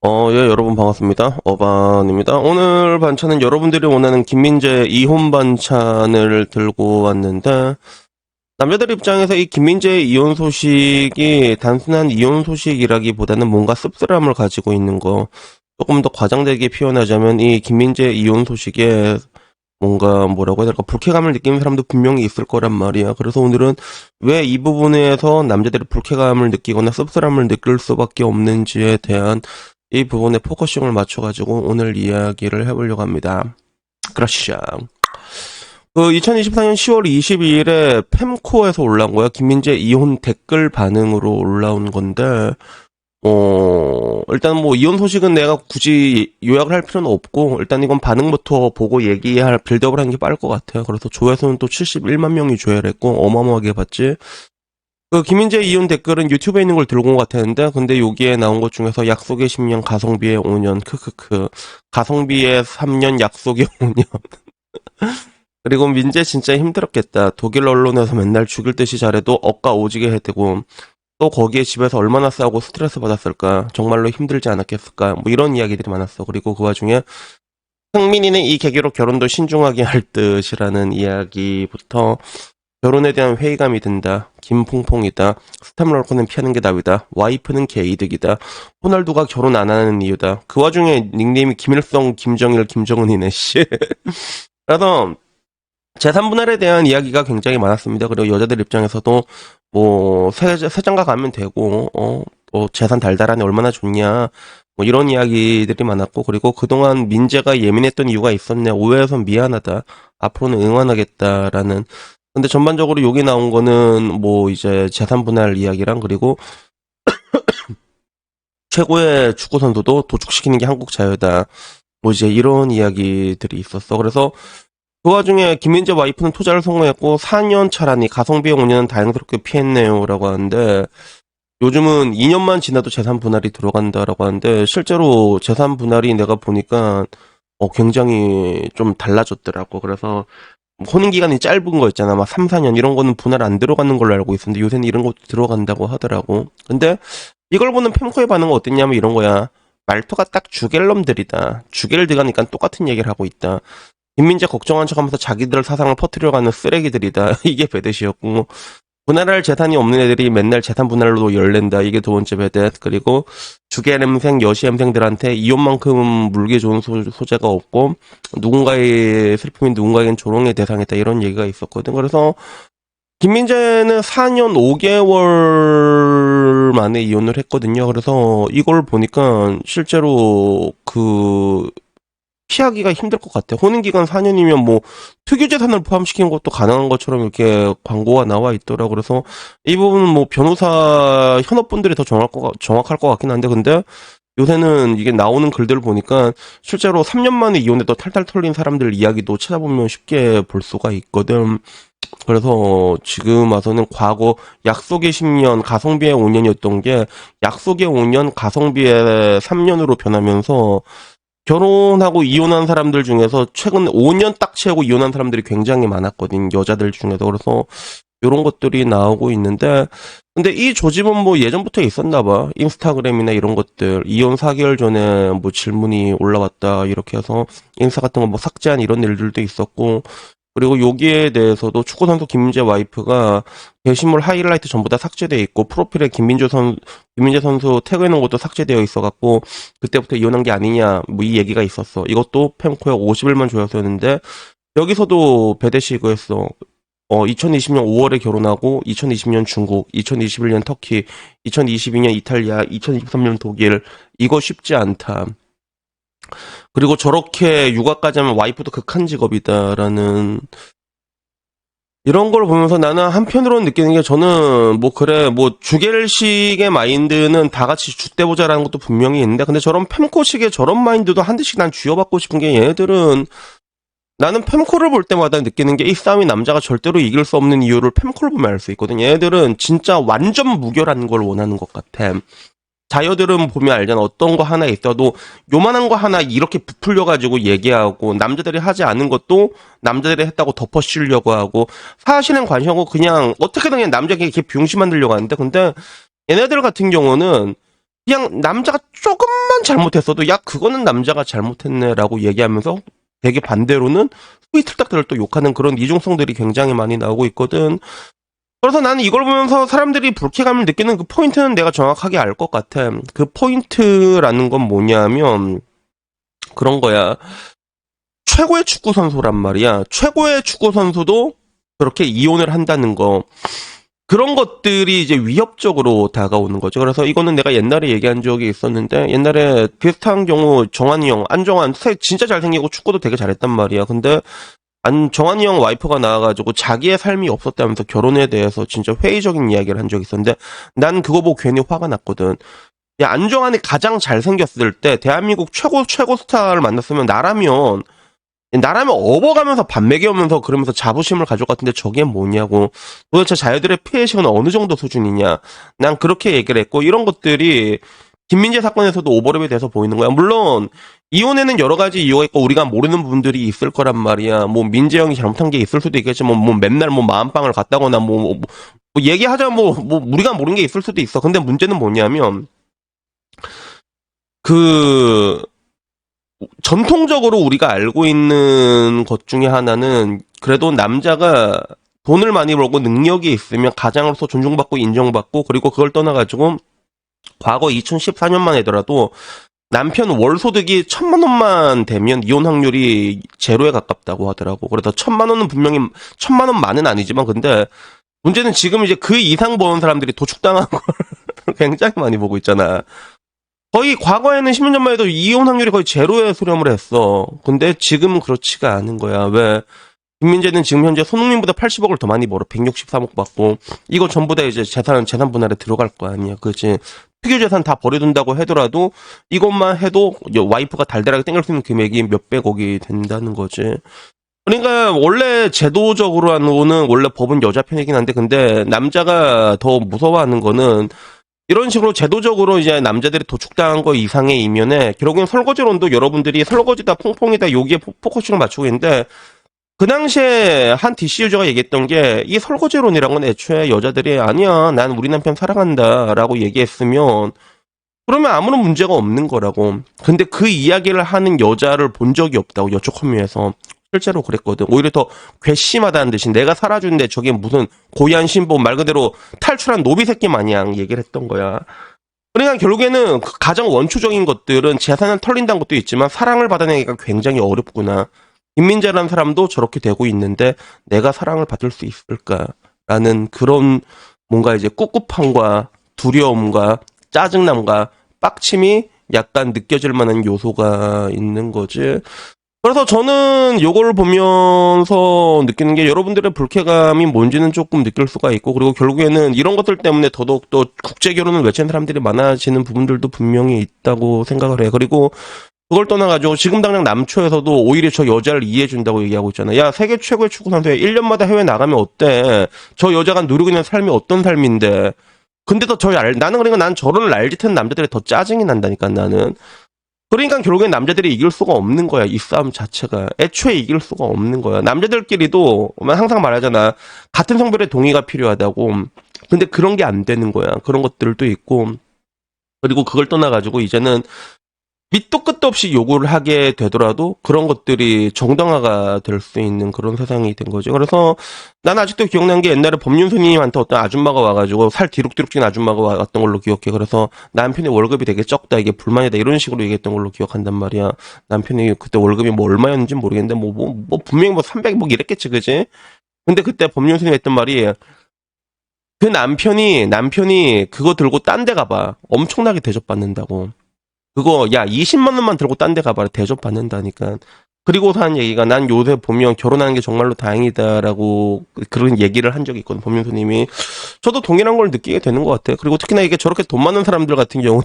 예, 여러분 반갑습니다. 어반입니다. 오늘 반찬은 여러분들이 원하는 김민재 이혼 반찬을 들고 왔는데, 남자들 입장에서 이 김민재의 이혼 소식이 단순한 이혼 소식이라기보다는 뭔가 씁쓸함을 가지고 있는 거, 조금 더 과장되게 표현하자면 이 김민재 이혼 소식에 뭔가 뭐라고 해야 될까, 불쾌감을 느끼는 사람도 분명히 있을 거란 말이야. 그래서 오늘은 왜 이 부분에서 남자들이 불쾌감을 느끼거나 씁쓸함을 느낄 수밖에 없는지에 대한 이 부분에 포커싱을 맞춰가지고 오늘 이야기를 해보려고 합니다. 그라시아. 2024년 10월 22일에 fem코에서 올라온 거야. 김민재 이혼 댓글 반응으로 올라온 건데, 일단 뭐 이혼 소식은 내가 굳이 요약을 할 필요는 없고, 일단 이건 반응부터 보고 얘기할 빌드업을 하는 게 빠를 것 같아요. 그래서 조회수는 또 71만 명이 조회를 했고, 어마어마하게 봤지. 김민재 이혼 댓글은 유튜브에 있는 걸 들고 온 것 같았는데, 근데 여기에 나온 것 중에서 약속의 10년, 가성비의 5년, 크크크. 가성비의 3년, 약속의 5년. 그리고 민재 진짜 힘들었겠다. 독일 언론에서 맨날 죽일 듯이 잘해도 억까 오지게 해대고, 또 거기에 집에서 얼마나 싸우고 스트레스 받았을까. 정말로 힘들지 않았겠을까. 뭐 이런 이야기들이 많았어. 그리고 그 와중에 흥민이는 이 계기로 결혼도 신중하게 할 듯이라는 이야기부터 결혼에 대한 회의감이 든다. 김퐁퐁이다. 스탑럴커는 피하는 게 답이다. 와이프는 개이득이다. 호날두가 결혼 안 하는 이유다. 그 와중에 닉네임이 김일성, 김정일, 김정은이네, 씨. 그래서 재산분할에 대한 이야기가 굉장히 많았습니다. 그리고 여자들 입장에서도 세장가 가면 되고, 재산 달달하니 얼마나 좋냐. 뭐 이런 이야기들이 많았고, 그리고 그동안 민재가 예민했던 이유가 있었네. 오해해서 미안하다. 앞으로는 응원하겠다라는. 근데 전반적으로 여기 나온 거는 뭐 이제 재산 분할 이야기랑, 그리고 최고의 축구 선수도 도축시키는 게 한국 자유다. 뭐 이제 이런 이야기들이 있었어. 그래서 그 와중에 김민재 와이프는 투자를 성공했고 4년 차라니 가성비의 5년은 다행스럽게 피했네요 라고 하는데, 요즘은 2년만 지나도 재산 분할이 들어간다라고 하는데, 실제로 재산 분할이 내가 보니까 굉장히 좀 달라졌더라고. 그래서 혼인 기간이 짧은 거 있잖아. 막 3, 4년 이런 거는 분할 안 들어가는 걸로 알고 있었는데, 요새는 이런 것도 들어간다고 하더라고. 근데 이걸 보는 펜코의 반응은 어땠냐면 이런 거야. 말투가 딱 주갤럼들이다. 주갤드가니까 똑같은 얘기를 하고 있다. 김민재 걱정한 척하면서 자기들 사상을 퍼뜨려가는 쓰레기들이다. 이게 베댓이었고, 분할할 재산이 없는 애들이 맨날 재산 분할로 열낸다. 이게 두 번째 베댓. 그리고 주계냄생, 여시엠생들한테 이혼만큼 물기 좋은 소재가 없고, 누군가의 슬픔이 누군가에겐 조롱의 대상이다. 이런 얘기가 있었거든. 그래서 김민재는 4년 5개월 만에 이혼을 했거든요. 그래서 이걸 보니까 실제로 피하기가 힘들 것 같아. 혼인기간 4년이면 뭐 특유재산을 포함시키는 것도 가능한 것처럼 이렇게 광고가 나와 있더라. 그래서 이 부분은 뭐 변호사 현업분들이 더 정확할 것 같긴 한데, 근데 요새는 이게 나오는 글들을 보니까 실제로 3년 만에 이혼해도 탈탈 털린 사람들 이야기도 찾아보면 쉽게 볼 수가 있거든. 그래서 지금 와서는 과거 약속의 10년, 가성비의 5년이었던 게 약속의 5년, 가성비의 3년으로 변하면서 결혼하고 이혼한 사람들 중에서 최근 5년 딱 채우고 이혼한 사람들이 굉장히 많았거든. 여자들 중에도. 그래서 이런 것들이 나오고 있는데, 근데 이 조짐은 뭐 예전부터 있었나 봐. 인스타그램이나 이런 것들. 이혼 4개월 전에 뭐 질문이 올라왔다. 이렇게 해서 인스타 같은 거 뭐 삭제한 이런 일들도 있었고, 그리고 여기에 대해서도 축구선수 김민재 와이프가 게시물 하이라이트 전부 다 삭제되어 있고, 프로필에 김민재 선수 태그해놓은 것도 삭제되어 있어갖고, 그때부터 이혼한 게 아니냐, 뭐 이 얘기가 있었어. 이것도 fem코에 51만 조회수였는데, 여기서도 베댓이 이거였어. 2020년 5월에 결혼하고, 2020년 중국, 2021년 터키, 2022년 이탈리아, 2023년 독일, 이거 쉽지 않다. 그리고 저렇게 육아까지 하면 와이프도 극한 직업이다라는, 이런 걸 보면서 나는 한편으로는 느끼는 게, 저는 뭐 그래 뭐 주겔식의 마인드는 다 같이 줏대보자라는 것도 분명히 있는데, 근데 저런 fem코식의 저런 마인드도 한 대씩 난 쥐어받고 싶은 게, 얘네들은, 나는 fem코를 볼 때마다 느끼는 게 이 싸움이 남자가 절대로 이길 수 없는 이유를 fem코를 보면 알 수 있거든. 얘네들은 진짜 완전 무결한 걸 원하는 것 같아. 자여들은 보면 알잖아. 어떤 거 하나 있어도 요만한 거 하나 이렇게 부풀려가지고 얘기하고, 남자들이 하지 않은 것도 남자들이 했다고 덮어씌우려고 하고, 사실은 관심 없고 그냥 어떻게든 그냥 남자에게 이렇게 비용심 만들려고 하는데, 근데 얘네들 같은 경우는 그냥 남자가 조금만 잘못했어도 야 그거는 남자가 잘못했네라고 얘기하면서 되게 반대로는 소위 틀딱들을 또 욕하는 그런 이중성들이 굉장히 많이 나오고 있거든. 그래서 나는 이걸 보면서 사람들이 불쾌감을 느끼는 그 포인트는 내가 정확하게 알 것 같아. 그 포인트라는 건 뭐냐면 그런 거야. 최고의 축구 선수란 말이야. 최고의 축구 선수도 그렇게 이혼을 한다는 거. 그런 것들이 이제 위협적으로 다가오는 거죠. 그래서 이거는 내가 옛날에 얘기한 적이 있었는데, 옛날에 비슷한 경우 정한이 형, 안정환, 진짜 잘생기고 축구도 되게 잘했단 말이야. 근데 정한이 형 와이프가 나와가지고 자기의 삶이 없었다면서 결혼에 대해서 진짜 회의적인 이야기를 한 적이 있었는데, 난 그거 보고 괜히 화가 났거든. 야, 안정환이 가장 잘생겼을 때 대한민국 최고 스타를 만났으면 나라면 업어가면서 밥 먹여오면서 그러면서 자부심을 가질 것 같은데 저게 뭐냐고. 도대체 자유들의 피해의식은 어느 정도 수준이냐. 난 그렇게 얘기를 했고, 이런 것들이 김민재 사건에서도 오버랩이 돼서 보이는 거야. 물론 이혼에는 여러 가지 이유가 있고 우리가 모르는 부분들이 있을 거란 말이야. 뭐 민재 형이 잘못한 게 있을 수도 있겠지만 뭐 맨날 뭐 마음빵을 갔다거나 뭐 얘기하자면 뭐 우리가 모르는 게 있을 수도 있어. 근데 문제는 뭐냐면 그 전통적으로 우리가 알고 있는 것 중에 하나는 그래도 남자가 돈을 많이 벌고 능력이 있으면 가장으로서 존중받고 인정받고, 그리고 그걸 떠나가지고 과거 2014년만 하더라도 남편 월 소득이 1,000만 원만 되면 이혼 확률이 제로에 가깝다고 하더라고. 그래서 1,000만 원은 분명히 1,000만 원만은 아니지만, 근데 문제는 지금 이제 그 이상 버는 사람들이 도축당한 걸 굉장히 많이 보고 있잖아. 거의 과거에는 10년 전만 해도 이혼 확률이 거의 제로에 수렴을 했어. 근데 지금은 그렇지가 않은 거야. 왜? 김민재는 지금 현재 손흥민보다 80억을 더 많이 벌어. 163억 받고. 이거 전부 다 이제 재산 분할에 들어갈 거 아니야. 그렇지? 특유재산 다 버려둔다고 하더라도 이것만 해도 와이프가 달달하게 땡길 수 있는 금액이 몇백억이 된다는 거지. 그러니까 원래 제도적으로 하는 원래 법은 여자 편이긴 한데, 근데 남자가 더 무서워하는 거는 이런 식으로 제도적으로 이제 남자들이 도축당한 거 이상의 이면에 결국엔 설거지론도 여러분들이 설거지다 퐁퐁이다 여기에 포커싱을 맞추고 있는데, 그 당시에 한 DC 유저가 얘기했던 게 이 설거지론이란 건 애초에 여자들이 아니야 난 우리 남편 사랑한다 라고 얘기했으면 그러면 아무런 문제가 없는 거라고. 근데 그 이야기를 하는 여자를 본 적이 없다고, 여쪽 커뮤에서. 실제로 그랬거든. 오히려 더 괘씸하다는 듯이 내가 살아주는데 저게 무슨 고얀 신분, 말 그대로 탈출한 노비 새끼 마냥 얘기를 했던 거야. 그러니까 결국에는 그 가장 원초적인 것들은 재산을 털린다는 것도 있지만 사랑을 받아내기가 굉장히 어렵구나. 김민재라는 사람도 저렇게 되고 있는데 내가 사랑을 받을 수 있을까라는 그런 뭔가 이제 꿉꿉함과 두려움과 짜증남과 빡침이 약간 느껴질 만한 요소가 있는 거지. 그래서 저는 요걸 보면서 느끼는 게 여러분들의 불쾌감이 뭔지는 조금 느낄 수가 있고, 그리고 결국에는 이런 것들 때문에 더더욱 또 국제 결혼을 외치는 사람들이 많아지는 부분들도 분명히 있다고 생각을 해요. 그리고 그걸 떠나가지고 지금 당장 남초에서도 오히려 저 여자를 이해해준다고 얘기하고 있잖아. 야, 세계 최고의 축구 선수야. 1년마다 해외 나가면 어때? 저 여자가 누리고 있는 삶이 어떤 삶인데. 근데 나는 그러니까 난 저런 랄짓한 남자들이 더 짜증이 난다니까, 나는. 그러니까 결국엔 남자들이 이길 수가 없는 거야. 이 싸움 자체가. 애초에 이길 수가 없는 거야. 남자들끼리도 항상 말하잖아. 같은 성별의 동의가 필요하다고. 근데 그런 게 안 되는 거야. 그런 것들도 있고. 그리고 그걸 떠나가지고 이제는 밑도 끝도 없이 요구를 하게 되더라도 그런 것들이 정당화가 될 수 있는 그런 세상이 된 거죠. 그래서 난 아직도 기억난 게 옛날에 법륜스님한테 어떤 아줌마가 와가지고 살 뒤룩뒤룩 찐 아줌마가 왔던 걸로 기억해. 그래서 남편이 월급이 되게 적다, 이게 불만이다, 이런 식으로 얘기했던 걸로 기억한단 말이야. 남편이 그때 월급이 뭐 얼마였는지 모르겠는데 분명히 뭐 300 뭐 이랬겠지, 그지? 근데 그때 법륜스님이 했던 말이, 그 남편이 그거 들고 딴 데 가봐. 엄청나게 대접받는다고. 그거 야 20만 원만 들고 딴 데 가봐라. 대접받는다니까. 그리고서 한 얘기가, 난 요새 보면 결혼하는 게 정말로 다행이다라고 그런 얘기를 한 적이 있거든, 법륜스님이. 저도 동일한 걸 느끼게 되는 것 같아. 그리고 특히나 이게 저렇게 돈 많은 사람들 같은 경우는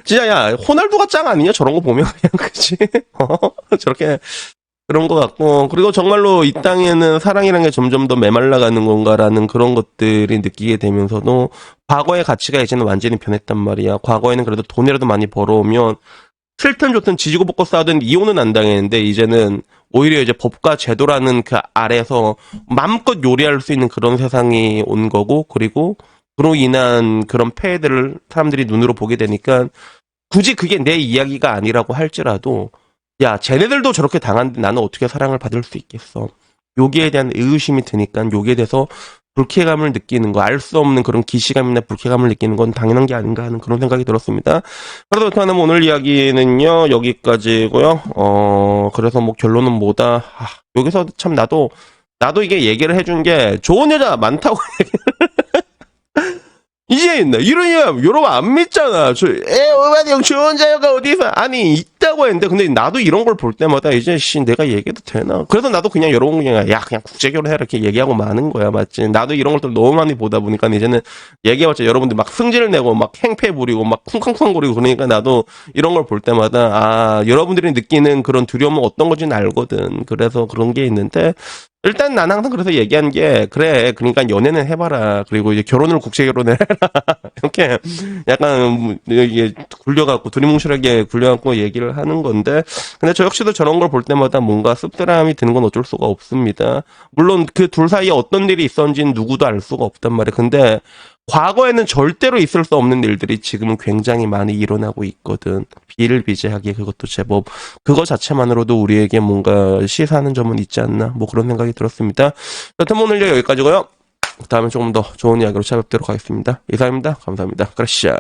진짜 야 호날두가 짱 아니냐 저런 거 보면. 그냥 그치? 저렇게 그런 것 같고, 그리고 정말로 이 땅에는 사랑이라는 게 점점 더 메말라가는 건가라는 그런 것들이 느끼게 되면서도 과거의 가치가 이제는 완전히 변했단 말이야. 과거에는 그래도 돈이라도 많이 벌어오면 싫든 좋든 지지고 볶고 싸우든 이혼은 안 당했는데, 이제는 오히려 이제 법과 제도라는 그 아래서 마음껏 요리할 수 있는 그런 세상이 온 거고, 그리고 그로 인한 그런 폐해들을 사람들이 눈으로 보게 되니까 굳이 그게 내 이야기가 아니라고 할지라도 야, 쟤네들도 저렇게 당하는데 나는 어떻게 사랑을 받을 수 있겠어. 여기에 대한 의구심이 드니까 여기에 대해서 불쾌감을 느끼는 거, 알 수 없는 그런 기시감이나 불쾌감을 느끼는 건 당연한 게 아닌가 하는 그런 생각이 들었습니다. 그래서 일단은 오늘 이야기는요, 여기까지고요. 그래서 뭐 결론은 뭐다. 여기서 참 나도 이게 얘기를 해준 게 좋은 여자 많다고 이제 있나? 여러분 안 믿잖아. 형 좋은 자녀가 어디 있어? 아니, 있다고 했는데, 근데 나도 이런 걸 볼 때마다 이제, 내가 얘기해도 되나? 그래서 나도 그냥 여러분 그냥, 그냥 국제결혼해라. 이렇게 얘기하고 마는 거야, 맞지? 나도 이런 것들 너무 많이 보다 보니까 이제는 얘기해봤자 여러분들 막 승질 내고, 막 행패 부리고, 막 쿵쾅쿵거리고 그러니까 나도 이런 걸 볼 때마다, 여러분들이 느끼는 그런 두려움은 어떤 건지는 알거든. 그래서 그런 게 있는데, 일단 난 항상 그래서 얘기한 게 그래 그러니까 연애는 해봐라 그리고 이제 결혼을 국제결혼을 해라 이렇게 약간 이게 굴려갖고 두리뭉실하게 굴려갖고 얘기를 하는 건데 근데 저 역시도 저런 걸 볼 때마다 뭔가 씁쓸함이 드는 건 어쩔 수가 없습니다. 물론 그 둘 사이에 어떤 일이 있었는지는 누구도 알 수가 없단 말이에요. 근데 과거에는 절대로 있을 수 없는 일들이 지금은 굉장히 많이 일어나고 있거든. 비일비재하게 그것도 제법 그거 자체만으로도 우리에게 뭔가 시사하는 점은 있지 않나 뭐 그런 생각이 들었습니다. 여튼 오늘 여기까지고요. 다음에 조금 더 좋은 이야기로 찾아뵙도록 하겠습니다. 이상입니다. 감사합니다. 그라시앙.